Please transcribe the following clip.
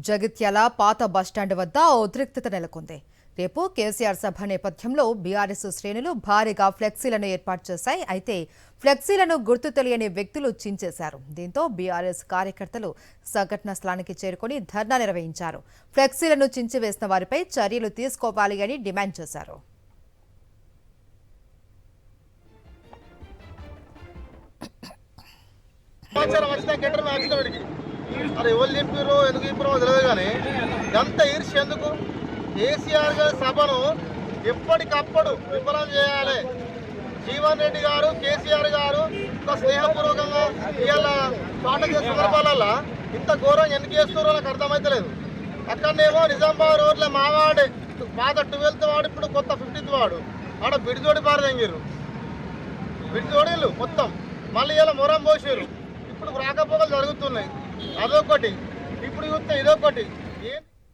జగిత్యాల పాత బస్టాండ్ వద్ద ఉద్రిక్తత నెలకొంది. రేపు కేసీఆర్ సభ నేపథ్యంలో బీఆర్ఎస్ శ్రేణులు భారీగా ఫ్లెక్సీలను ఏర్పాటు చేశాయి. అయితే ఫ్లెక్సీలను గుర్తు తెలియని వ్యక్తులు చించేశారు. దీంతో బీఆర్ఎస్ కార్యకర్తలు సంఘటనా స్థలానికి చేరుకుని ధర్నా నిర్వహించారు. ఫ్లెక్సీలను చించివేసిన వారిపై చర్యలు తీసుకోవాలి అని డిమాండ్ చేశారు. మరి ఎవరు నింపారో ఎందుకు నింపారో తెలియదు, కానీ ఎంత ఈర్ష్య ఎందుకు? కేసీఆర్ గారి సభను ఎప్పటికప్పుడు విఫలం చేయాలి. జీవన్ రెడ్డి గారు, కేసీఆర్ గారు ఇంత స్నేహపూర్వకంగా ఇవాళ పాట చేసే సందర్భాలలో ఇంత ఘోరం ఎందుకు చేస్తున్నారో నాకు అర్థమైతలేదు. అక్కడనేమో నిజామాబాద్ రోడ్ల మావాడే పాత 12th వార్డు, ఇప్పుడు కొత్త 15th వార్డు ఆడ బిడిజోడి పారదెంగిరు, బిడిజోడీలు మొత్తం. మళ్ళీ ఇలా మొరం పోసారు. ఇప్పుడు రాకపోకలు జరుగుతున్నాయి. అదొకటి, ఇప్పుడు చూస్తే ఇదొకటి.